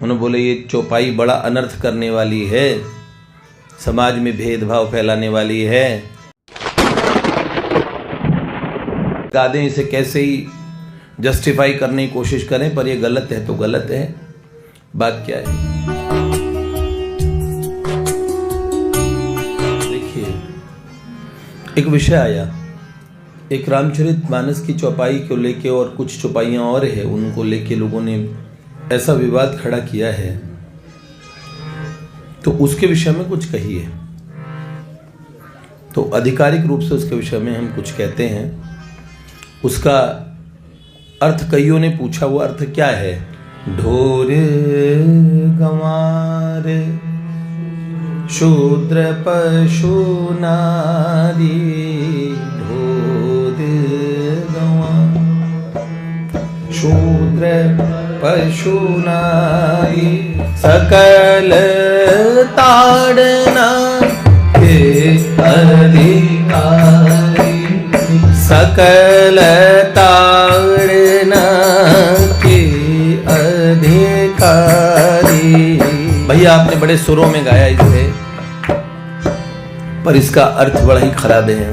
उन्होंने बोले ये चौपाई बड़ा अनर्थ करने वाली है, समाज में भेदभाव फैलाने वाली है। गादें इसे कैसे ही जस्टिफाई करने की कोशिश करें, पर ये गलत है तो गलत है। बात क्या है, देखिए एक विषय आया, एक रामचरितमानस की चौपाई को लेके और कुछ चौपाइयां और है, उनको लेके लोगों ने ऐसा विवाद खड़ा किया है, तो उसके विषय में कुछ कहिए। तो आधिकारिक रूप से उसके विषय में हम कुछ कहते हैं, उसका अर्थ कईयों ने पूछा, वो अर्थ क्या है। ढोर गंवार शूद्र पशु नारी, ढोर गंवार शूद्र पशु नारी, सकल ताड़ना के अधिकारी, सकल ताड़ना के अधिकारी। भैया आपने बड़े सुरों में गाया इसे, पर इसका अर्थ बड़ा ही खराब है।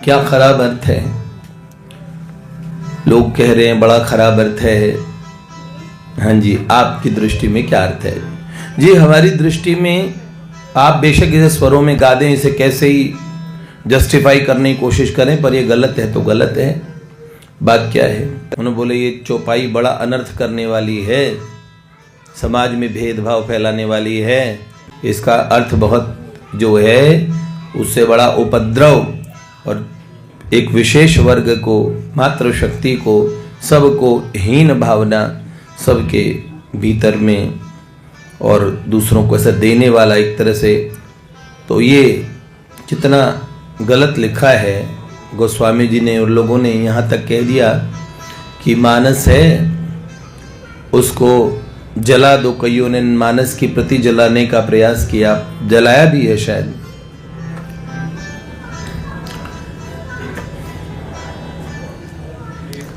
क्या खराब अर्थ है? लोग कह रहे हैं बड़ा खराब अर्थ है। हाँ जी, आपकी दृष्टि में क्या अर्थ है? जी हमारी दृष्टि में आप बेशक इसे स्वरों में गा दें, इसे कैसे ही जस्टिफाई करने की कोशिश करें, पर ये गलत है तो गलत है। बात क्या है, उन्होंने बोले ये चौपाई बड़ा अनर्थ करने वाली है, समाज में भेदभाव फैलाने वाली है। इसका अर्थ बहुत जो है उससे बड़ा उपद्रव और एक विशेष वर्ग को, मातृशक्ति को, सबको हीन भावना सबके भीतर में और दूसरों को ऐसा देने वाला एक तरह से। तो ये कितना गलत लिखा है गोस्वामी जी ने, और लोगों ने यहाँ तक कह दिया कि मानस है उसको जला दो। कईयों ने मानस की प्रति जलाने का प्रयास किया, जलाया भी है शायद।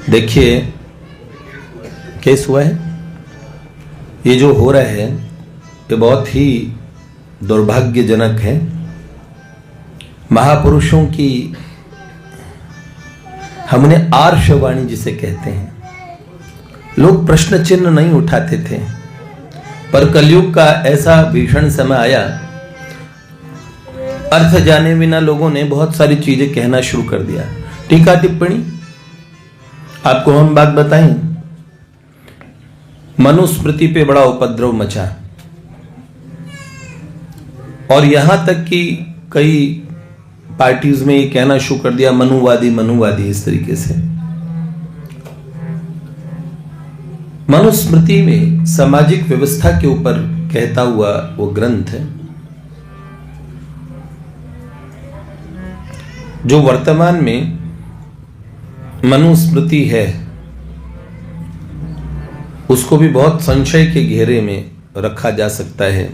देखिए केस हुआ है, ये जो हो रहा है ये बहुत ही दुर्भाग्यजनक है। महापुरुषों की हमने आर्षवाणी जिसे कहते हैं, लोग प्रश्न चिन्ह नहीं उठाते थे, पर कलयुग का ऐसा भीषण समय आया, अर्थ जाने बिना लोगों ने बहुत सारी चीजें कहना शुरू कर दिया। टीका टिप्पणी आपको हम बात बताएं, मनुस्मृति पे बड़ा उपद्रव मचा, और यहां तक कि कई पार्टीज में ये कहना शुरू कर दिया मनुवादी मनुवादी। इस तरीके से मनुस्मृति में सामाजिक व्यवस्था के ऊपर कहता हुआ वो ग्रंथ है, जो वर्तमान में मनुस्मृति है, उसको भी बहुत संशय के घेरे में रखा जा सकता है।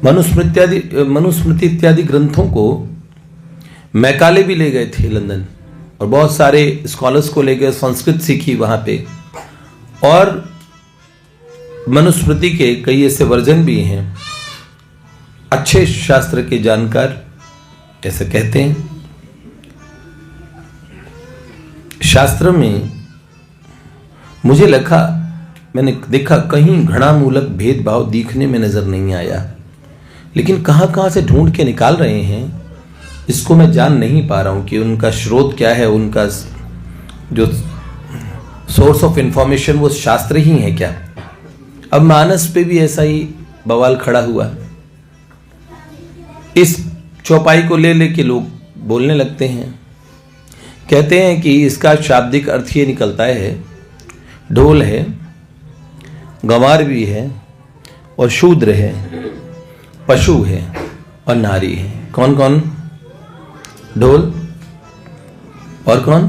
मनुस्मृति इत्यादि ग्रंथों को मैकाले भी ले गए थे लंदन, और बहुत सारे स्कॉलर्स को ले गए, संस्कृत सीखी वहां पे, और मनुस्मृति के कई ऐसे वर्जन भी हैं। अच्छे शास्त्र के जानकार ऐसे कहते हैं, शास्त्र में मुझे लगा, मैंने देखा कहीं घृणामूलक भेदभाव दिखने में नजर नहीं आया, लेकिन कहां से ढूंढ के निकाल रहे हैं इसको मैं जान नहीं पा रहा हूं कि उनका स्रोत क्या है, उनका जो सोर्स ऑफ इंफॉर्मेशन वो शास्त्र ही है क्या। अब मानस पे भी ऐसा ही बवाल खड़ा हुआ, इस चौपाई को ले लेके लोग बोलने लगते हैं, कहते हैं कि इसका शाब्दिक अर्थ ये निकलता है, ढोल है, गंवार भी है, और शूद्र है, पशु है और नारी है। कौन कौन? ढोल और कौन?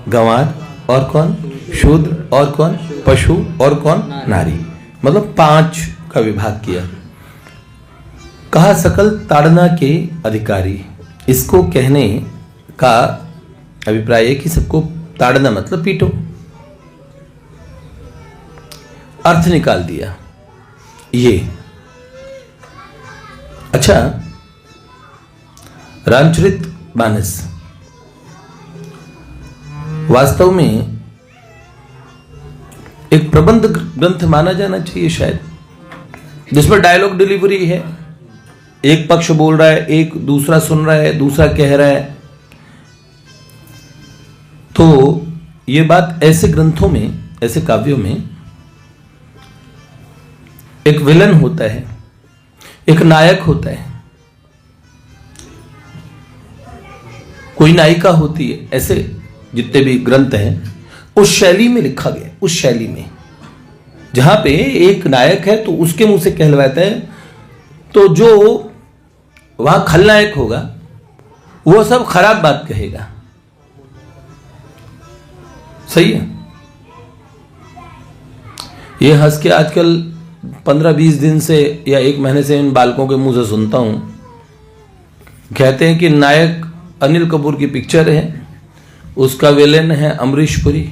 गंवार और कौन? शूद्र और कौन? पशु और कौन? नारी। मतलब 5 का विभाग किया। कहा सकल ताड़ना के अधिकारी। इसको कहने का अभिप्राय है कि सबको ताड़ना मतलब पीटो, अर्थ निकाल दिया। ये अच्छा, रामचरित मानस वास्तव में एक प्रबंध ग्रंथ माना जाना चाहिए शायद, जिसमें डायलॉग डिलीवरी है, एक पक्ष बोल रहा है, एक दूसरा सुन रहा है, दूसरा कह रहा है। तो ये बात ऐसे ग्रंथों में, ऐसे काव्यों में एक विलन होता है, एक नायक होता है, कोई नायिका होती है, ऐसे जितने भी ग्रंथ हैं उस शैली में लिखा गया, उस शैली में जहां पे एक नायक है तो उसके मुंह से कहलवाता है, तो जो वहां खलनायक होगा वो सब खराब बात कहेगा। सही है। ये हंस के आजकल 15-20 दिन से या 1 महीने से इन बालकों के मुंह से सुनता हूं, कहते हैं कि नायक अनिल कपूर की पिक्चर है, उसका विलेन है अमरीश पुरी,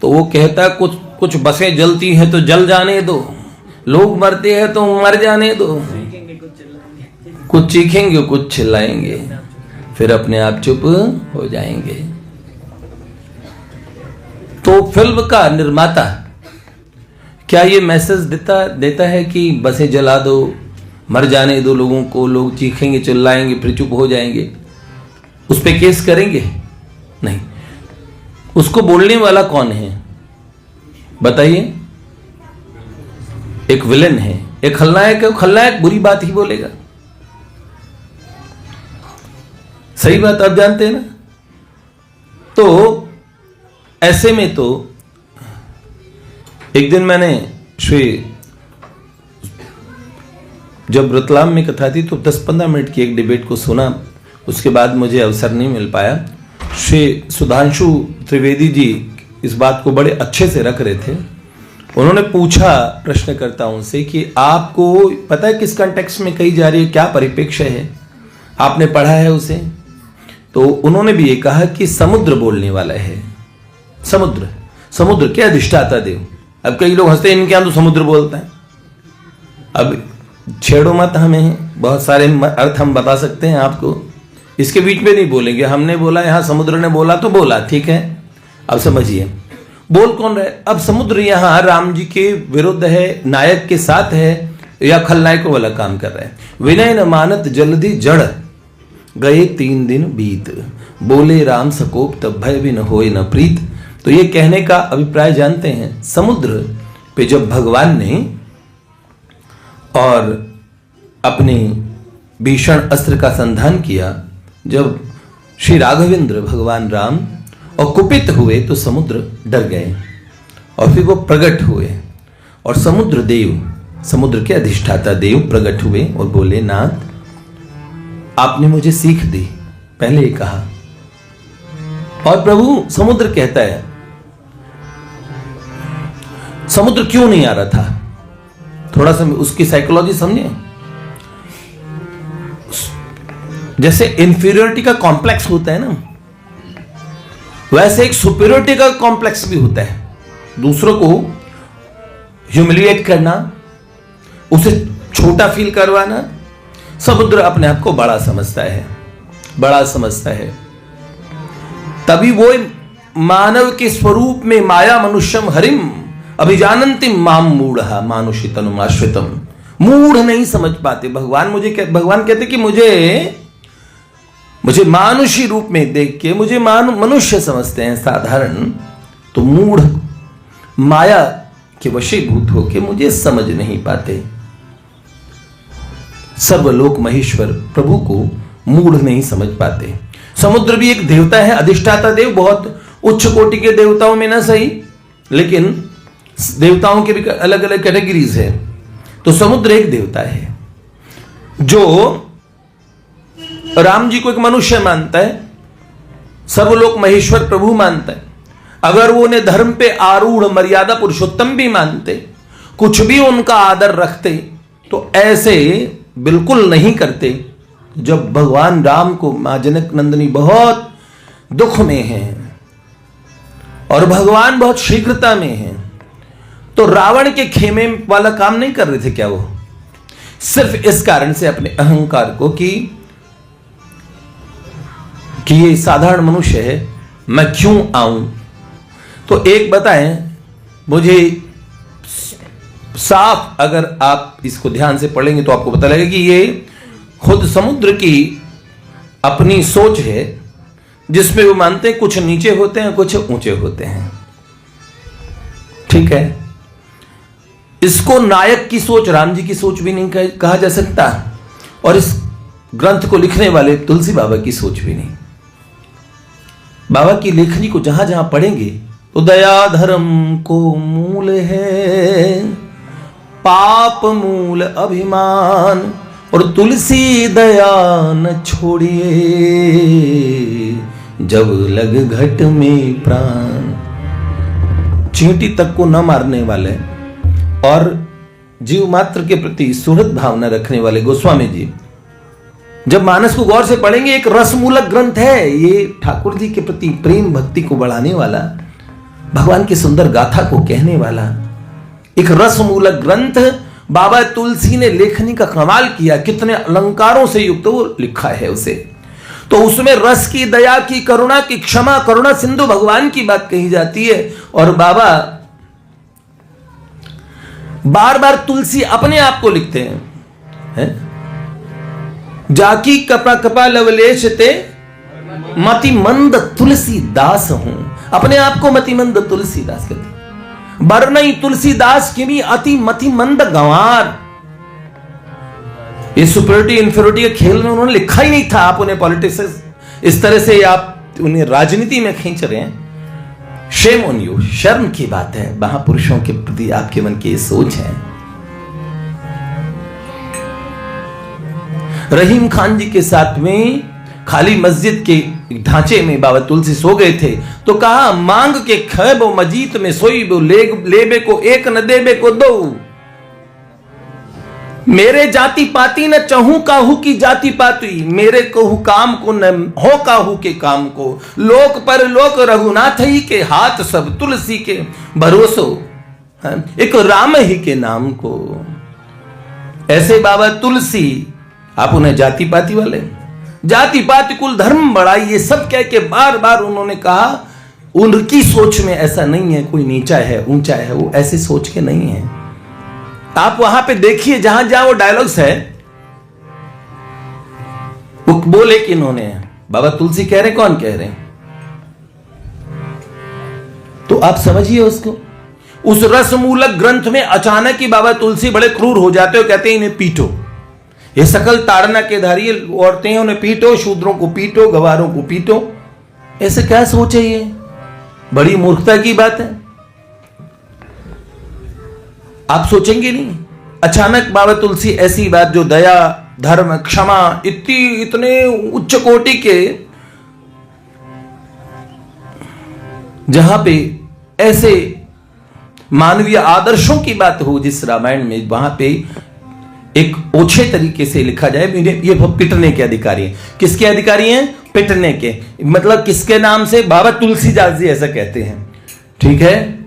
तो वो कहता है कुछ कुछ बसें जलती हैं तो जल जाने दो, लोग मरते हैं तो मर जाने दो, कुछ चीखेंगे कुछ चिल्लाएंगे, फिर अपने आप चुप हो जाएंगे। तो फिल्म का निर्माता क्या ये मैसेज देता है कि बसें जला दो, मर जाने दो लोगों को, लोग चीखेंगे चिल्लाएंगे फिर चुप हो जाएंगे, उस पे केस करेंगे? नहीं। उसको बोलने वाला कौन है बताइए? एक विलेन है, एक खलनायक है, खलनायक बुरी बात ही बोलेगा। सही बात आप जानते हैं ना। तो ऐसे में तो एक दिन मैंने जब रतलाम में कथा थी तो 10-15 मिनट की एक डिबेट को सुना, उसके बाद मुझे अवसर नहीं मिल पाया। श्री सुधांशु त्रिवेदी जी इस बात को बड़े अच्छे से रख रहे थे। उन्होंने पूछा प्रश्नकर्ताओं से कि आपको पता है किस कॉन्टेक्स्ट में कही जा रही है, क्या परिप्रेक्ष्य है, आपने पढ़ा है उसे? तो उन्होंने भी ये कहा कि समुद्र बोलने वाला है। समुद्र क्या अधिष्ठाता देव। अब कई लोग हंसते हैं, इनके यहां तो समुद्र बोलता है। अब छेड़ो मत हमें, बहुत सारे अर्थ हम बता सकते हैं आपको, इसके बीच में नहीं बोलेंगे। हमने बोला, यहां समुद्र ने बोला तो बोला, ठीक है। अब समझिए बोल कौन रहे। अब समुद्र यहां राम जी के विरुद्ध है, नायक के साथ है, या खलनायकों वाला काम कर रहा है। विनय न मानत जल्दी जड़ गए 3 दिन बीत, बोले राम सकोप तब भय भी न होए न प्रीत। तो ये कहने का अभिप्राय जानते हैं, समुद्र पे जब भगवान ने और अपने भीषण अस्त्र का संधान किया, जब श्री राघवेंद्र भगवान राम और कुपित हुए तो समुद्र डर गए और फिर वो प्रकट हुए, और समुद्र देव, समुद्र के अधिष्ठाता देव प्रकट हुए और बोले, नाथ आपने मुझे सीख दी, पहले ही कहा। और प्रभु समुद्र कहता है, समुद्र क्यों नहीं आ रहा था, थोड़ा सा उसकी साइकोलॉजी समझे। जैसे इंफीरियरिटी का कॉम्प्लेक्स होता है ना, वैसे एक सुपीरियरिटी का कॉम्प्लेक्स भी होता है। दूसरों को ह्यूमिलिएट करना, उसे छोटा फील करवाना। समुद्र अपने आप को बड़ा समझता है, बड़ा समझता है। तभी वो मानव के स्वरूप में माया मनुष्यम हरिम अभिजानंति माम मूढ़ा मानुषी तनुमाश्रितम। मूढ़ नहीं समझ पाते भगवान। भगवान कहते कि मुझे मानुषी रूप में देख के मुझे मनुष्य समझते हैं साधारण, तो मूढ़ माया के वशीभूत होके मुझे समझ नहीं पाते। सर्वलोक महेश्वर प्रभु को मूढ़ नहीं समझ पाते। समुद्र भी एक देवता है, अधिष्ठाता देव, बहुत उच्च कोटि के देवताओं में ना सही, लेकिन देवताओं के भी अलग अलग कैटेगरीज है। तो समुद्र एक देवता है जो राम जी को एक मनुष्य मानता है, सर्वलोक महेश्वर प्रभु मानता है। अगर वो उन्हें धर्म पे आरूढ़ मर्यादा पुरुषोत्तम भी मानते, कुछ भी उनका आदर रखते, तो ऐसे बिल्कुल नहीं करते। जब भगवान राम को मां जनक नंदिनी बहुत दुख में हैं और भगवान बहुत शीघ्रता में हैं, तो रावण के खेमे वाला काम नहीं कर रहे थे क्या वो? सिर्फ इस कारण से अपने अहंकार को कि ये साधारण मनुष्य है, मैं क्यों आऊं। तो एक बताएं मुझे साफ, अगर आप इसको ध्यान से पढ़ेंगे तो आपको पता लगेगा कि ये खुद समुद्र की अपनी सोच है, जिसमें वो मानते हैं कुछ नीचे होते हैं कुछ ऊंचे होते हैं। ठीक है, इसको नायक की सोच, राम जी की सोच भी नहीं कहा जा सकता, और इस ग्रंथ को लिखने वाले तुलसी बाबा की सोच भी नहीं। बाबा की लेखनी को जहां जहां पढ़ेंगे तो दया धर्म को मूल है, पाप मूल अभिमान, और तुलसी दया न छोड़िए, जब लग घट में प्राण। चींटी तक को न मारने वाले और जीव मात्र के प्रति सुहृद भावना रखने वाले गोस्वामी जी जब मानस को गौर से पढ़ेंगे, एक रसमूलक ग्रंथ है ये, ठाकुर जी के प्रति प्रेम भक्ति को बढ़ाने वाला, भगवान की सुंदर गाथा को कहने वाला एक रसमूलक ग्रंथ। बाबा तुलसी ने लेखनी का कमाल किया, कितने अलंकारों से युक्त वो लिखा है उसे। तो उसमें रस की, दया की, करुणा की, क्षमा, करुणा सिंधु भगवान की बात कही जाती है। और बाबा बार बार तुलसी अपने आप को लिखते हैं, जाकी कपा कपा लवलेश ते मतिमंद तुलसीदास हूं। अपने आप को मतिमंद तुलसीदास कहते हैं। बरनई तुलसीदास किमी अति मतिमंद गंवार। ये सुपरिटी इंफीरियरिटी के खेल में उन्होंने लिखा ही नहीं था। आप उन्हें पॉलिटिक्स इस तरह से आप उन्हें राजनीति में खींच रहे हैं। शेम ऑन यू, शर्म की बात है। महापुरुषों के प्रति आपके मन की सोच है। रहीम खान जी के साथ में खाली मस्जिद के ढांचे में बाबा तुलसी सो गए थे, तो कहा मांग के खैबो मजीत में सोई बो, लेबे को एक न देबे को दो। मेरे जाति पाती न चहू काहू की जाति पाती, मेरे कहू काम को न हो काहू के काम को। लोक पर लोक रघुनाथ ही के हाथ, सब तुलसी के भरोसो, एक राम ही के नाम को। ऐसे बाबा तुलसी, आप उन्हें जाति पाति वाले, जाति पाति कुल धर्म बढ़ाई, ये सब कह के बार बार उन्होंने कहा। उनकी सोच में ऐसा नहीं है कोई नीचा है ऊंचा है, वो ऐसे सोच के नहीं है। आप वहां पे देखिए जहां जहां वो डायलॉग्स है, वो बोले कि इन्होंने, बाबा तुलसी कह रहे, कौन कह रहे, तो आप समझिए उसको। उस रसमूलक ग्रंथ में अचानक ही बाबा तुलसी बड़े क्रूर हो जाते हो, कहते हैं इन्हें पीटो। ये सकल ताड़ना के धारी औरतें हैं, उन्हें पीटो, शूद्रों को पीटो, गवारों को पीटो। ऐसे क्या सोचे, ये बड़ी मूर्खता की बात है। आप सोचेंगे नहीं। अचानक बाबा तुलसी ऐसी बात जो दया, धर्म, क्षमा, इतने उच्च कोटि के, जहां पे ऐसे मानवीय आदर्शों की बात हो जिस रामायण में, वहां पे एक ओछे तरीके से लिखा जाए। ये पिटने के अधिकारी हैं। किसके अधिकारी हैं? पिटने के। मतलब किसके नाम से? बाबा तुलसीदास जी ऐसा कहते हैं। ठीक है,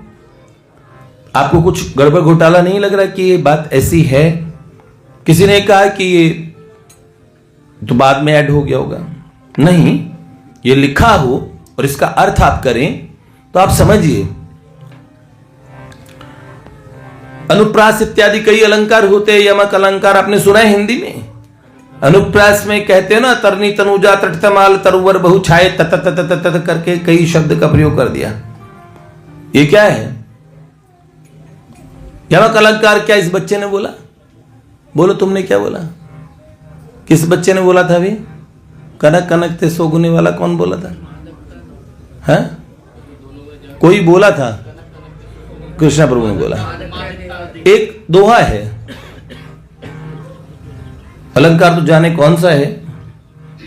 आपको कुछ गड़बड़ घोटाला नहीं लग रहा कि ये बात ऐसी है? किसी ने कहा कि ये तो बाद में ऐड हो गया होगा। नहीं, ये लिखा हो और इसका अर्थ आप करें तो आप समझिए। अनुप्रास इत्यादि कई अलंकार होते हैं। यमक अलंकार आपने सुना है हिंदी में? अनुप्रास में कहते हैं ना, तरनी तनुजा तटतमाल तरुवर बहु छाए, तत तत तत तत करके कई शब्द का प्रयोग कर दिया। ये क्या है? यमक अलंकार क्या इस बच्चे ने बोला? बोलो, तुमने क्या बोला? किस बच्चे ने बोला था अभी? कनक कनक ते सोगुने वाला कौन बोला था? है कोई बोला था? कृष्णा प्रभु ने बोला। एक दोहा है, अलंकार तो जाने कौन सा है,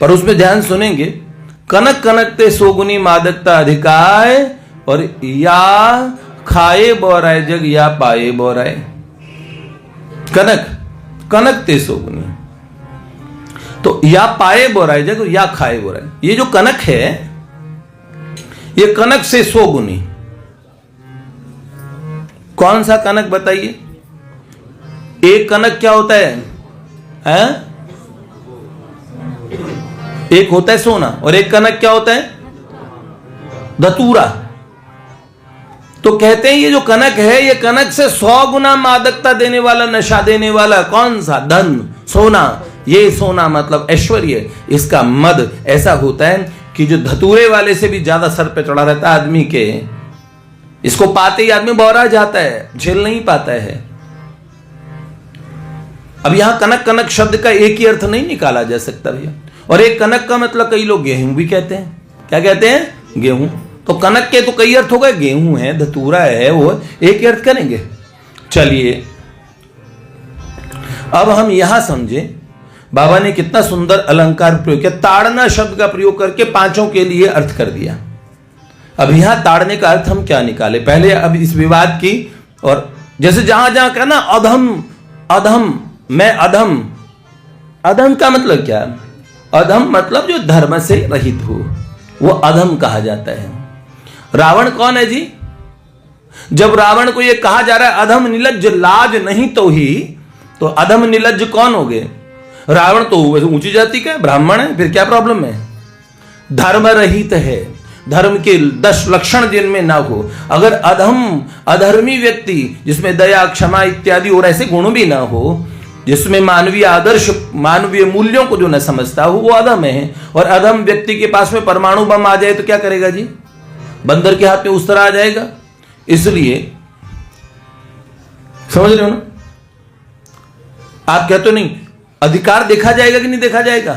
पर उसमें ध्यान सुनेंगे। कनक कनक ते सोगुनी मादकता अधिकाय, और या खाए बोराय जग या पाए बोराय। कनक कनक ते सोगुनी, तो या पाए बोराय जग या खाए बोराय। ये जो कनक है, ये कनक से सोगुनी। कौन सा कनक बताइए? एक कनक क्या होता है? एक होता है सोना और एक कनक क्या होता है? धतूरा। तो कहते हैं ये जो कनक है, ये कनक से 100 गुना मादकता देने वाला, नशा देने वाला कौन सा? धन, सोना। ये सोना मतलब ऐश्वर्य, इसका मद ऐसा होता है कि जो धतूरे वाले से भी ज्यादा सर पे चढ़ा रहता है आदमी के। इसको पाते ही आदमी बौरा जाता है, झेल नहीं पाता है। अब यहां कनक कनक शब्द का एक ही अर्थ नहीं निकाला जा सकता भैया। और एक कनक का मतलब कई लोग गेहूं भी कहते हैं। क्या कहते हैं? गेहूं। तो कनक के तो कई अर्थ हो गए, गेहूं है, धतूरा है, वो एक ही अर्थ करेंगे। चलिए अब हम यहां समझे, बाबा ने कितना सुंदर अलंकार प्रयोग किया। ताड़ना शब्द का प्रयोग करके पांचों के लिए अर्थ कर दिया। अब यहां ताड़ने का अर्थ हम क्या निकाले? पहले अब इस विवाद की, और जैसे जहां जहां कहना अधम, अधम, मैं अधम। अधम का मतलब क्या? अधम मतलब जो धर्म से रहित हो, वो अधम कहा जाता है। रावण कौन है जी? जब रावण को यह कहा जा रहा है अधम निलज्ज, लाज नहीं तो ही, तो अधम निलज्ज कौन हो गए? रावण तो ऊंची जाति का है, ब्राह्मण है, फिर क्या प्रॉब्लम है? धर्म रहित है, धर्म के 10 लक्षण जिनमें ना हो। अगर अधम, अधर्मी व्यक्ति जिसमें दया, क्षमा इत्यादि और ऐसे गुण भी ना हो, जिसमें मानवीय आदर्श, मानवीय मूल्यों को जो न समझता हो, वो अधम है। और अधम व्यक्ति के पास में परमाणु बम आ जाए तो क्या करेगा जी? बंदर के हाथ में उस तरह आ जाएगा। इसलिए समझ रहे हो ना? आप कहते नहीं अधिकार देखा जाएगा कि नहीं देखा जाएगा?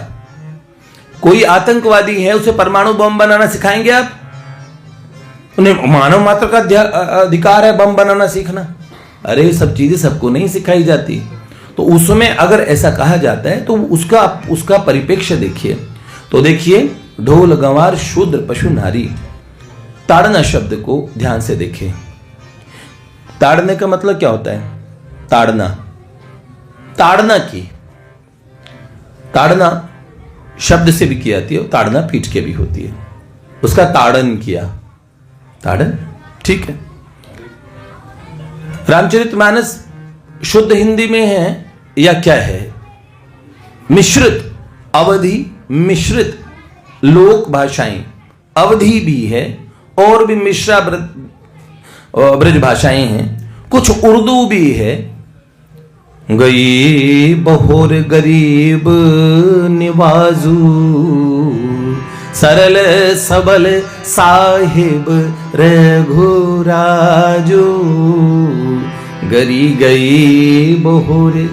कोई आतंकवादी है, उसे परमाणु बम बनाना सिखाएंगे आप? उन्हें मानव मात्र का अधिकार है बम बनाना सीखना। अरे सब चीजें सबको नहीं सिखाई जाती। तो उसमें अगर ऐसा कहा जाता है तो उसका परिप्रेक्ष्य देखिए। तो देखिए, ढोल गंवार शूद्र पशु नारी, ताड़ना शब्द को ध्यान से देखें। ताड़ने का मतलब क्या होता है? ताड़ना, ताड़ना की, ताड़ना शब्द से भी की जाती है, ताड़ना पीठ के भी होती है। उसका ताड़न किया, ताड़न, ठीक है। रामचरितमानस शुद्ध हिंदी में है या क्या है? मिश्रित, अवधि मिश्रित लोक भाषाएं, अवधि भी है और भी मिश्रा ब्रज भाषाएं हैं, कुछ उर्दू भी है। गई बहोर गरीब निवाजू, सरल सबल साहिब रघुराजू, गरी गई बहोरे।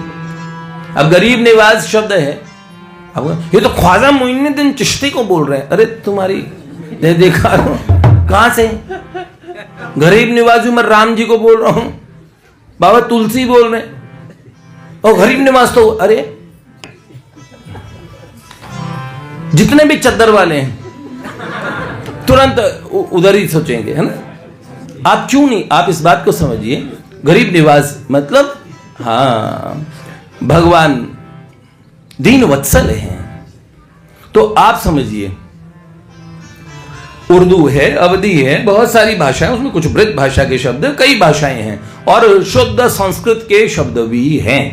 अब गरीब निवाज शब्द है, अब ये तो ख्वाजा मोइनुद्दीन चिश्ती को बोल रहे हैं। अरे तुम्हारी देखा कहां से? गरीब निवाजू मैं राम जी को बोल रहा हूं, बाबा तुलसी बोल रहे हैं, और गरीब निवाज तो अरे जितने भी चद्दर वाले हैं तुरंत उधर ही सोचेंगे, है ना? आप क्यों नहीं, आप इस बात को समझिए। गरीब निवाज मतलब हाँ, भगवान दीन वत्सल हैं। तो आप समझिए, उर्दू है, अवधी है, बहुत सारी भाषाएं, उसमें कुछ ब्रज भाषा के शब्द, कई भाषाएं हैं और शुद्ध संस्कृत के शब्द भी हैं।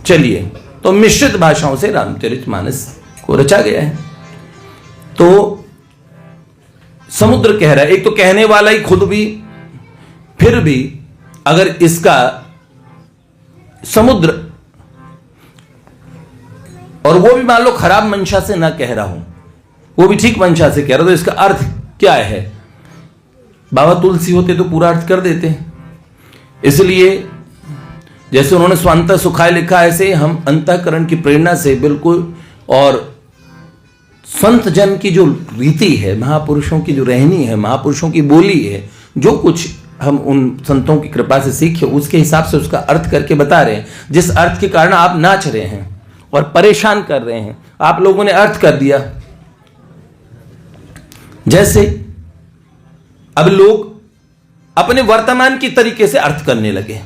चलिए, तो मिश्रित भाषाओं से रामचरितमानस को रचा गया है। तो समुद्र कह रहा है, एक तो कहने वाला ही खुद भी, फिर भी अगर इसका समुद्र, और वो भी मान लो खराब मंशा से ना कह रहा हूं, वो भी ठीक मंशा से कह रहा, तो इसका अर्थ क्या है? बाबा तुलसी होते तो पूरा अर्थ कर देते। इसलिए जैसे उन्होंने स्वांत सुखाय लिखा, ऐसे हम अंतःकरण की प्रेरणा से बिल्कुल, और संत जन की जो रीति है, महापुरुषों की जो रहनी है, महापुरुषों की बोली है, जो कुछ हम उन संतों की कृपा से सीखे, उसके हिसाब से उसका अर्थ करके बता रहे हैं। जिस अर्थ के कारण आप नाच रहे हैं और परेशान कर रहे हैं, आप लोगों ने अर्थ कर दिया। जैसे अब लोग अपने वर्तमान की तरीके से अर्थ करने लगे।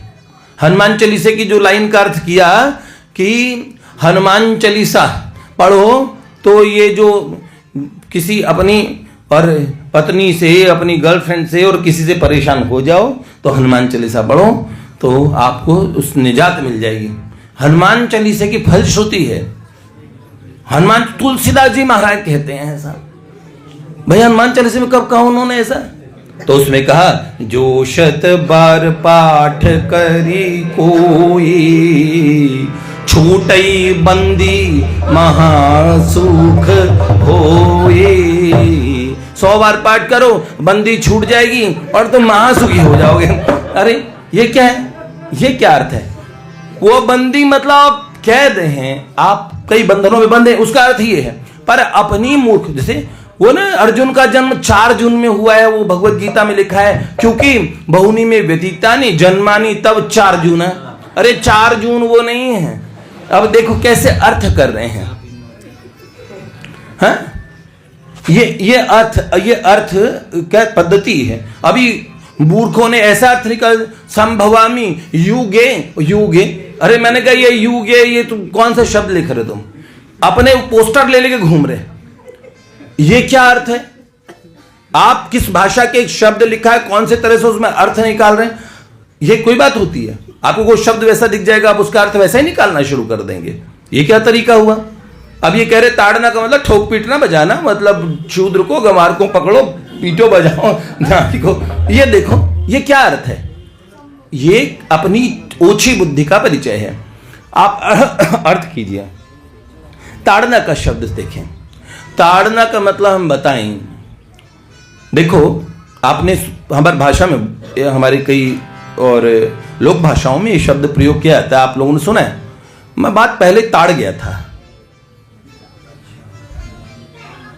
हनुमान चालीसा की जो लाइन का अर्थ किया कि हनुमान चालीसा पढ़ो तो ये जो किसी अपनी और पत्नी से, अपनी गर्लफ्रेंड से और किसी से परेशान हो जाओ तो हनुमान चालीसा पढ़ो तो आपको उस निजात मिल जाएगी। हनुमान चालीसा की फलश्रुति है। हनुमान तुलसीदास जी महाराज कहते हैं ऐसा। भाई हनुमान चालीसा में कब कहा उन्होंने ऐसा? तो उसमें कहा जो 100 बार पाठ करी कोई छूटई बंदी महासुख होई। 100 बार पाठ करो बंदी छूट जाएगी और तुम महासुखी हो जाओगे। अरे ये क्या है? ये क्या अर्थ है? वो बंदी मतलब आप कैद हैं, आप कई बंधनों में बंधे, उसका अर्थ ये है। पर अपनी मूर्ख, जैसे वो ना अर्जुन का जन्म 4 जून में हुआ है, वो भगवत गीता में लिखा है, क्योंकि बहुनी में व्यतीतानि जन्मानि तब 4 जून है। अरे 4 जून वो नहीं है। अब देखो कैसे अर्थ कर रहे हैं। हाँ? ये अर्थ क्या पद्धति है? अभी मूर्खों ने ऐसा अर्थ निकाल संभवामी युगे युगे। अरे मैंने कहा ये युगे, ये तुम कौन सा शब्द लिख रहे? तुम अपने पोस्टर ले लेके घूम रहे। ये क्या अर्थ है? आप किस भाषा के एक शब्द लिखा है, कौन से तरह से उसमें अर्थ निकाल रहे हैं? ये कोई बात होती है? आपको कोई शब्द वैसा दिख जाएगा, आप उसका अर्थ वैसा ही निकालना शुरू कर देंगे। ये क्या तरीका हुआ? अब ये कह रहे ताड़ना का मतलब ठोक पीटना बजाना, मतलब शूद्र को गंवार को पकड़ो पीटो बजाओ नारी को। ये देखो ये क्या अर्थ है? ये अपनी ओछी बुद्धि का परिचय है। आप अर्थ कीजिए। ताड़ना का शब्द देखें। ताड़ना का मतलब हम बताएं। देखो आपने हमारी भाषा में, हमारी कई और लोक भाषाओं में ये शब्द प्रयोग किया जाता है, आप लोगों ने सुना है। मैं बात पहले ताड़ गया था,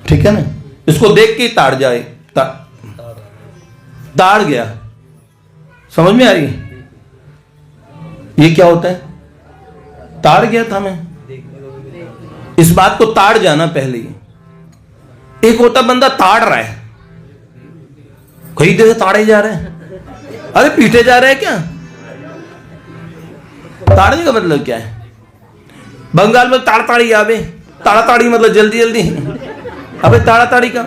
ठीक है ना? इसको देख के ताड़ जाए, ताड़ गया। समझ में आ रही है ये क्या होता है? ताड़ गया था मैं। इस बात को ताड़ जाना पहले ही। एक होता बंदा ताड़ रहा है, कई देर से ताड़े जा रहे हैं। अरे पीटे जा रहे हैं क्या? ताड़ने का मतलब क्या है? बंगाल में ताड़ताड़ी आवे, ताड़ाताड़ी मतलब जल्दी जल्दी। अबे ताड़ाताड़ी का।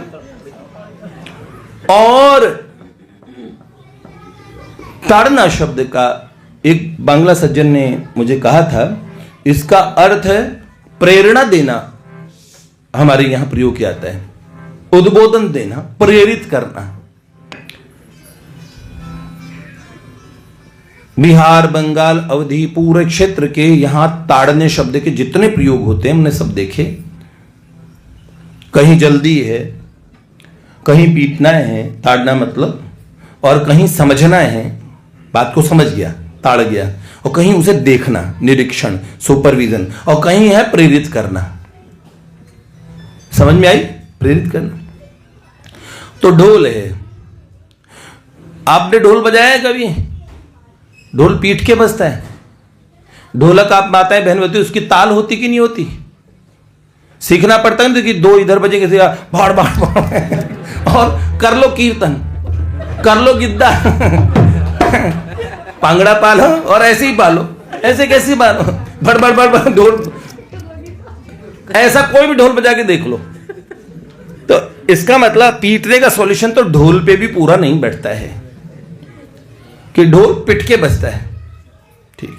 और ताड़ना शब्द का एक बांग्ला सज्जन ने मुझे कहा था, इसका अर्थ है प्रेरणा देना। हमारे यहां प्रयोग किया जाता है, उद्बोधन देना, प्रेरित करना। बिहार, बंगाल, अवधी, पूरे क्षेत्र के यहां ताड़ने शब्द के जितने प्रयोग होते हैं हमने सब देखे। कहीं जल्दी है, कहीं पीटना है, ताड़ना मतलब, और कहीं समझना है, बात को समझ गया, ताड़ गया, और कहीं उसे देखना, निरीक्षण, सुपरविजन, और कहीं है प्रेरित करना। समझ में आई? प्रेरित करना। तो ढोल है। आपने ढोल बजाया है कभी? ढोल पीट के बजता है। ढोलक आप माताएं बहन होती, उसकी ताल होती कि नहीं होती? सीखना पड़ता है कि 2 इधर बजेंगे, भाड़ भाड़ भाड़, और कर लो कीर्तन, कर लो गिद्दा, पांगड़ा पालो और ऐसे ही पालो। ऐसे कैसे पालो? भड़ भड़ भड़ भड़ ढोल, ऐसा कोई भी ढोल बजा के देख लो। तो इसका मतलब पीटने का सॉल्यूशन तो ढोल पे भी पूरा नहीं बैठता है कि ढोल पिट के बजता है। ठीक,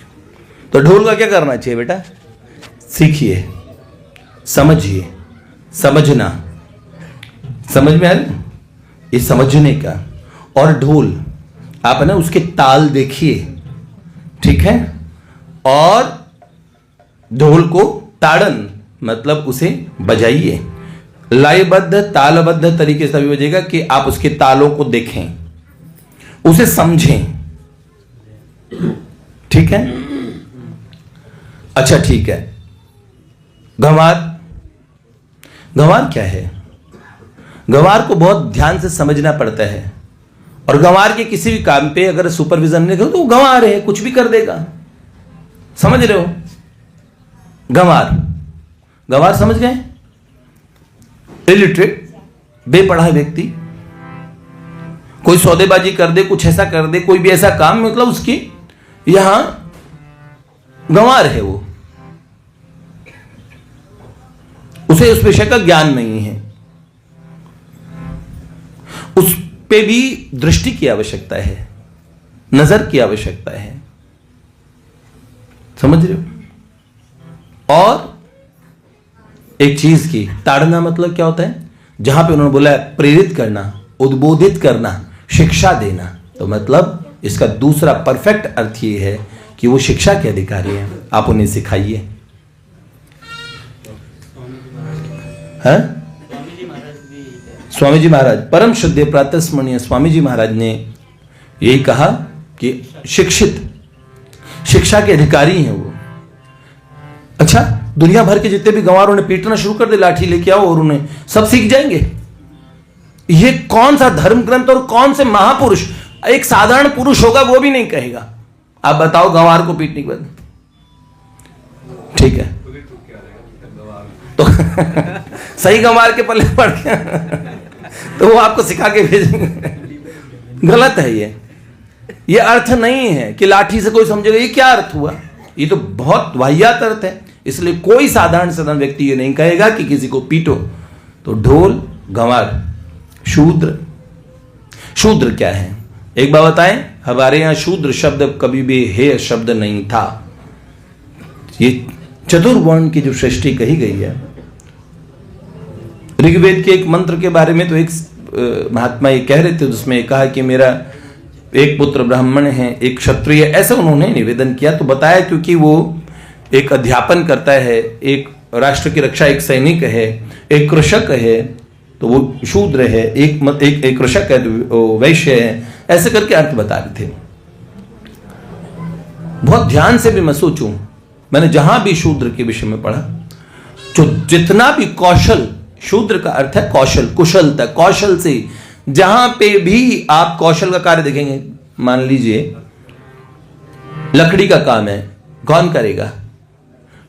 तो ढोल का क्या करना चाहिए बेटा? सीखिए, समझिए, समझना। समझ में आ रहा? ये समझने का। और ढोल आप ना उसके ताल देखिए, ठीक है? और ढोल को ताड़न मतलब उसे बजाइए, लयबद्ध तालबद्ध तरीके से तभी बजेगा कि आप उसके तालों को देखें, उसे समझें। ठीक है? अच्छा ठीक है। गंवार, गंवार क्या है? गंवार को बहुत ध्यान से समझना पड़ता है। और गंवार के किसी भी काम पे अगर सुपरविजन नहीं करो तो वो गंवार है, कुछ भी कर देगा। समझ रहे हो? गंवार, गंवार समझ गए? इलिटरेट, बेपढ़ा व्यक्ति, कोई सौदेबाजी कर दे, कुछ ऐसा कर दे, कोई भी ऐसा काम, मतलब उसकी यहां गंवार है वो, उसे उस विषय का ज्ञान नहीं है। उस पे भी दृष्टि की आवश्यकता है। नजर की आवश्यकता है, समझ रहे हो। और एक चीज की ताड़ना मतलब क्या होता है, जहां पे उन्होंने बोला है प्रेरित करना, उद्बोधित करना, शिक्षा देना, तो मतलब इसका दूसरा परफेक्ट अर्थ ये है कि वो शिक्षा के अधिकारी हैं, आप उन्हें सिखाइए। स्वामी जी महाराज परम शुद्ध प्रातस्मरणीय स्वामी जी महाराज ने यही कहा कि शिक्षित, शिक्षा के अधिकारी हैं वो। अच्छा, दुनिया भर के जितने भी गंवार उन्हें पीटना शुरू कर दे, लाठी लेके आओ और उन्हें सब सीख जाएंगे। ये कौन सा धर्म ग्रंथ और कौन से महापुरुष, एक साधारण पुरुष होगा वो भी नहीं कहेगा। आप बताओ गंवार को पीटने के बाद, ठीक है तो सही गंवार के पल्ले पड़ गया तो वो आपको सिखा के भेजेंगे। गलत है ये अर्थ नहीं है कि लाठी से कोई समझेगा ये क्या अर्थ हुआ, ये तो बहुत वाहियात अर्थ है। इसलिए कोई साधारण व्यक्ति ये नहीं कहेगा कि किसी को पीटो। तो ढोल, गंवार, शूद्र। शूद्र क्या है एक बात बताएं, हमारे यहां शूद्र शब्द कभी भी हेय शब्द नहीं था। ये चतुर्वर्ण की जो सृष्टि कही गई है, ऋग्वेद के एक मंत्र के बारे में तो एक महात्मा ये कह रहे थे, उसमें कहा कि मेरा एक पुत्र ब्राह्मण है, एक क्षत्रिय, ऐसा उन्होंने निवेदन किया। तो बताया क्योंकि वो एक अध्यापन करता है, एक राष्ट्र की रक्षा, एक सैनिक है, एक कृषक है, तो वो शूद्र है, एक कृषक है तो वैश्य है, ऐसे करके अर्थ बता रहे थे। बहुत ध्यान से भी मैं सोचूं, मैंने जहां भी शूद्र के विषय में पढ़ा, जो जितना भी कौशल, शूद्र का अर्थ है कौशल, कुशलता, कौशल से जहां पे भी आप कौशल का कार्य देखेंगे, मान लीजिए लकड़ी का काम है, कौन करेगा?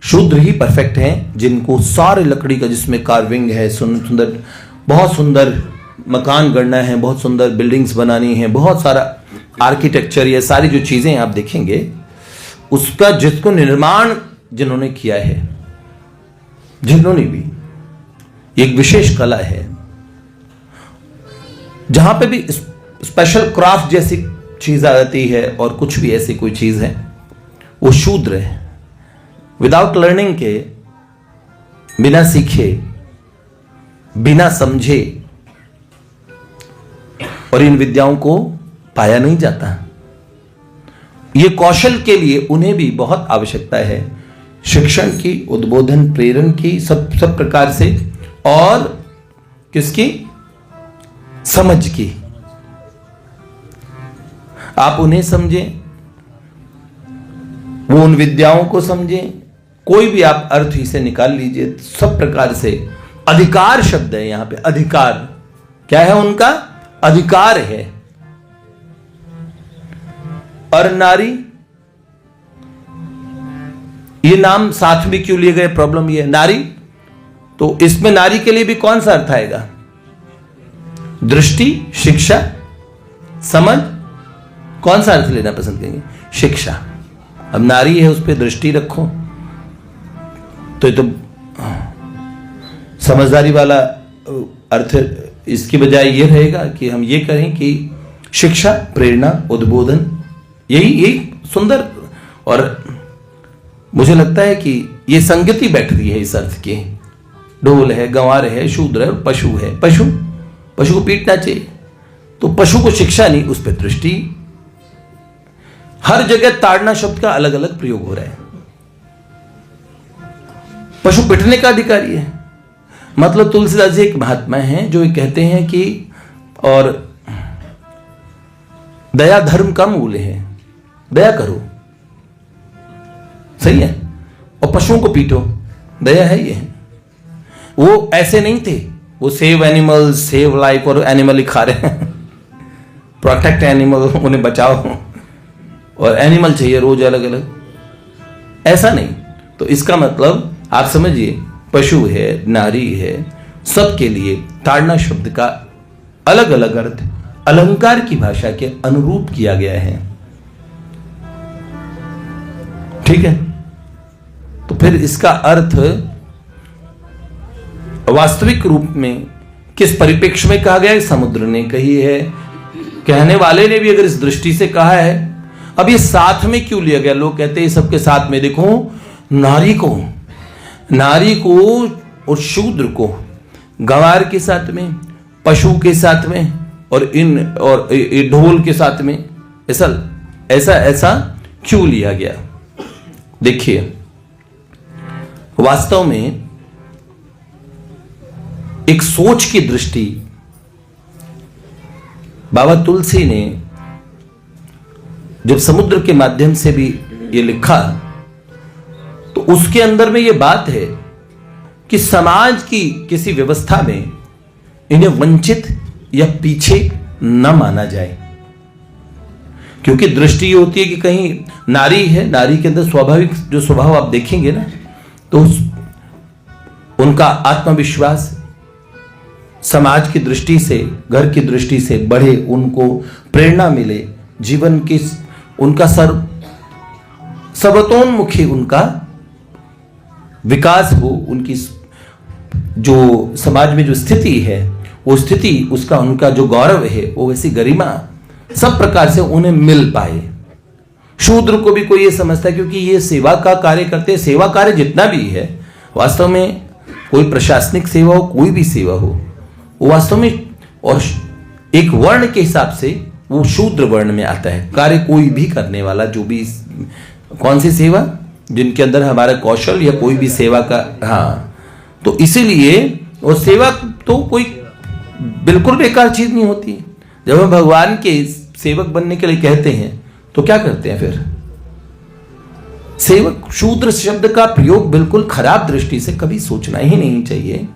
शूद्र ही परफेक्ट हैं, जिनको सारे लकड़ी का, जिसमें कार्विंग है, सुंदर, बहुत सुंदर मकान गढ़ना है, बहुत सुंदर बिल्डिंग्स बनानी है, बहुत सारा आर्किटेक्चर, ये सारी जो चीजें आप देखेंगे, उसका जिसको निर्माण जिन्होंने किया है, जिन्होंने भी, एक विशेष कला है। जहां पे भी स्पेशल क्राफ्ट जैसी चीज आती है और कुछ भी ऐसी कोई चीज है, वो शूद्र है। विदाउट लर्निंग के, बिना सीखे, बिना समझे और इन विद्याओं को पाया नहीं जाता। ये कौशल के लिए उन्हें भी बहुत आवश्यकता है, शिक्षण की, उद्बोधन, प्रेरण की, सब प्रकार से, और किसकी? समझ की। आप उन्हें समझें, वो उन विद्याओं को समझें, कोई भी आप अर्थ ही से निकाल लीजिए, सब प्रकार से। अधिकार शब्द है यहां पे, अधिकार क्या है उनका? अधिकार है। और नारी, ये नाम साथ में क्यों लिए गए? प्रॉब्लम ये है, नारी, तो इसमें नारी के लिए भी कौन सा अर्थ आएगा? दृष्टि, शिक्षा, समझ, कौन सा अर्थ लेना पसंद करेंगे? शिक्षा। अब नारी है, उस पर दृष्टि रखो, तो ये तो समझदारी वाला अर्थ इसकी बजाय ये रहेगा कि हम ये करें कि शिक्षा, प्रेरणा, उद्बोधन, यही सुंदर। और मुझे लगता है कि ये संगति बैठ रही है इस अर्थ की। ढोल है, गंवार है, शूद्र है, पशु है। पशु को पीटना चाहिए, तो पशु को शिक्षा नहीं, उस पर दृष्टि। हर जगह ताड़ना शब्द का अलग अलग प्रयोग हो रहा है। पशु पिटने का अधिकारी है, मतलब तुलसीदास जी एक महात्मा हैं जो कहते हैं कि और दया धर्म का मूल है, दया करो, सही है, और पशुओं को पीटो, दया है ये। वो ऐसे नहीं थे, वो सेव एनिमल, सेव लाइफ, और एनिमल ही खा रहे हैं, प्रोटेक्ट एनिमल, उन्हें बचाओ, और एनिमल चाहिए रोज अलग अलग, ऐसा नहीं। तो इसका मतलब आप समझिए, पशु है, नारी है, सबके लिए ताड़ना शब्द का अलग अलग अर्थ अलंकार की भाषा के अनुरूप किया गया है। ठीक है, तो फिर इसका अर्थ वास्तविक रूप में किस परिप्रेक्ष्य में कहा गया है? समुद्र ने कही है, कहने वाले ने भी अगर इस दृष्टि से कहा है अब ये साथ में क्यों लिया गया? लोग कहते हैं सबके साथ में। देखो, नारी को और शूद्र को गंवार के साथ में, पशु के साथ में, और ढोल के साथ में ऐसा क्यों लिया गया? देखिए, वास्तव में एक सोच की दृष्टि बाबा तुलसी ने जब समुद्र के माध्यम से भी ये लिखा, तो उसके अंदर में ये बात है कि समाज की किसी व्यवस्था में इन्हें वंचित या पीछे न माना जाए। क्योंकि दृष्टि ये होती है कि कहीं नारी है, नारी के अंदर स्वाभाविक जो स्वभाव आप देखेंगे ना, तो उनका आत्मविश्वास समाज की दृष्टि से, घर की दृष्टि से बढ़े, उनको प्रेरणा मिले, जीवन की उनका सर्वतोन्मुखी उनका विकास हो, उनकी जो समाज में जो स्थिति है वो स्थिति, उसका उनका जो गौरव है वो वैसी गरिमा सब प्रकार से उन्हें मिल पाए। शूद्र को भी कोई ये समझता है, क्योंकि ये सेवा का कार्य करते हैं। सेवा कार्य जितना भी है वास्तव में, कोई प्रशासनिक सेवा हो, कोई भी सेवा हो, वो वास्तव में और एक वर्ण के हिसाब से वो शूद्र वर्ण में आता है। कार्य कोई भी करने वाला, जो भी, कौन सी सेवा जिनके अंदर हमारा कौशल या कोई भी सेवा का, हाँ, तो इसीलिए वो सेवा तो कोई बिल्कुल बेकार चीज नहीं होती। जब हम भगवान के सेवक बनने के लिए कहते हैं तो क्या करते हैं फिर? सेवक, शूद्र शब्द का प्रयोग बिल्कुल खराब दृष्टि से कभी सोचना ही नहीं चाहिए।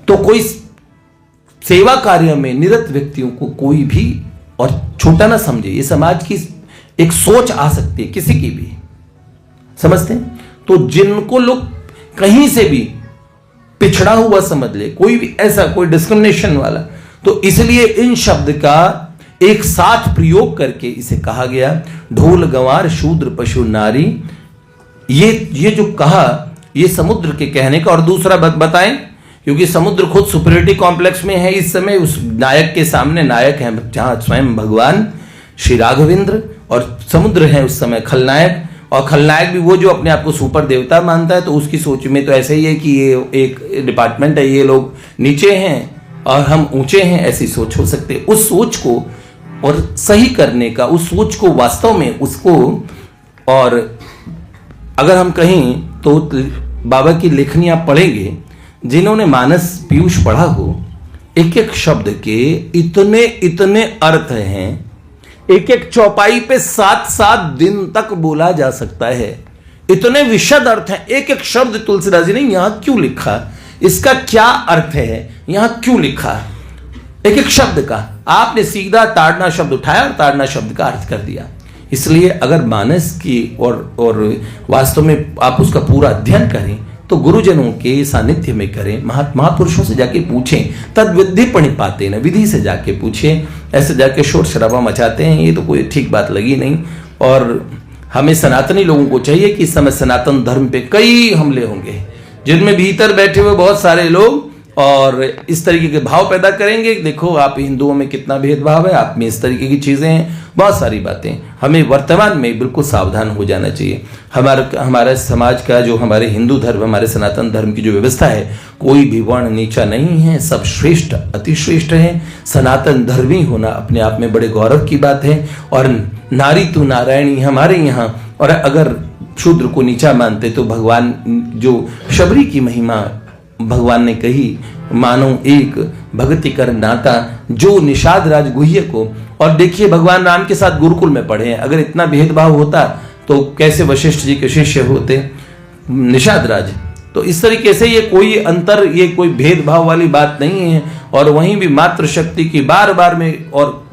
तो कोई सेवा कार्य में निरत व्यक्तियों को कोई भी और छोटा ना समझे। ये समाज की एक सोच आ सकती है किसी की भी, समझते हैं? तो जिनको लोग कहीं से भी पिछड़ा हुआ समझ ले, कोई भी ऐसा कोई डिस्क्रिमिनेशन वाला, तो इसलिए इन शब्द का एक साथ प्रयोग करके इसे कहा गया, ढोल गंवार शूद्र पशु नारी। ये जो कहा, ये समुद्र के कहने का। और दूसरा बताएं, क्योंकि समुद्र खुद सुपीरियरिटी कॉम्प्लेक्स में है इस समय, उस नायक के सामने नायक है जहां स्वयं भगवान श्री राघवेंद्र, और समुद्र है उस समय खलनायक। और खलनायक भी वो जो अपने आप को सुपर देवता मानता है, तो उसकी सोच में तो ऐसा ही है कि ये एक डिपार्टमेंट है, ये लोग नीचे हैं और हम ऊंचे हैं, ऐसी सोच हो सकती है। उस सोच को और सही करने का, उस सोच को वास्तव में उसको, और अगर हम कहें तो बाबा की लेखनियां पढ़ेंगे, जिन्होंने मानस पीयूष पढ़ा हो, एक एक शब्द के इतने इतने अर्थ हैं, एक एक चौपाई पे 7-7 दिन तक बोला जा सकता है। इतने विशद अर्थ हैं। एक एक शब्द तुलसीदास जी ने यहां क्यों लिखा, इसका क्या अर्थ है, यहां क्यों लिखा, एक एक शब्द का आपने सीधा ताड़ना शब्द उठाया और ताड़ना शब्द का अर्थ कर दिया। इसलिए अगर मानस की और वास्तव में आप उसका पूरा अध्ययन करें तो गुरुजनों के सानिध्य में करें, महापुरुषों से जाके पूछें, तद विधि पणिपाते न, विधि से जाके पूछें। ऐसे जाके शोर शराबा मचाते हैं, ये तो कोई ठीक बात लगी नहीं। और हमें सनातनी लोगों को चाहिए कि इस समय सनातन धर्म पे कई हमले होंगे, जिनमें भीतर बैठे हुए बहुत सारे लोग और इस तरीके के भाव पैदा करेंगे। देखो आप हिंदुओं में कितना भेदभाव है, आप में इस तरीके की चीजें हैं, बहुत सारी बातें। हमें वर्तमान में बिल्कुल सावधान हो जाना चाहिए। हमारा समाज का जो, हमारे हिंदू धर्म, हमारे सनातन धर्म की जो व्यवस्था है, कोई भी वर्ण नीचा नहीं है, सब श्रेष्ठ, अति श्रेष्ठ है। सनातन धर्मी होना अपने आप में बड़े गौरव की बात है। और नारी तू नारायणी हमारे यहाँ, और अगर शूद्र को नीचा मानते तो भगवान जो शबरी की महिमा भगवान ने कही, मानो एक भक्ति कर नाता जो निषाद राज गुह्य को। और देखिए भगवान राम के साथ गुरुकुल में पढ़े हैं, अगर इतना भेदभाव होता तो कैसे वशिष्ठ जी के शिष्य होते निषाद राज। तो इस तरीके से ये कोई अंतर, ये कोई भेदभाव वाली बात नहीं है। और वहीं भी मातृ शक्ति की बार बार में और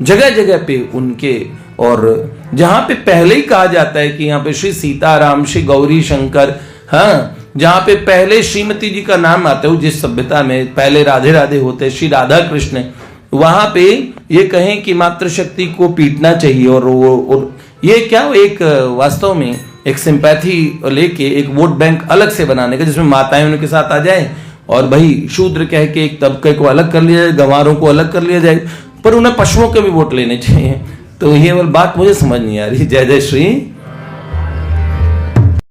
जगह जगह पे उनके, और जहां पे पहले ही कहा जाता है कि यहाँ पे श्री सीताराम, श्री गौरी शंकर, हाँ, जहां पे पहले श्रीमती जी का नाम आता है, जिस सभ्यता में पहले राधे राधे होते श्री राधा कृष्ण, वहां पे ये कहें कि मातृशक्ति को पीटना चाहिए। और ये क्या, एक वास्तव में एक सिंपैथी लेके एक वोट बैंक अलग से बनाने का, जिसमें माताएं उनके साथ आ जाए और भाई शूद्र कह के एक तबके को अलग कर लिया जाए, गंवारों को अलग कर लिया जाए, पर उन्हें पशुओं के भी वोट लेने चाहिए। तो ये वाली बात मुझे समझ नहीं आ रही। जय जय श्री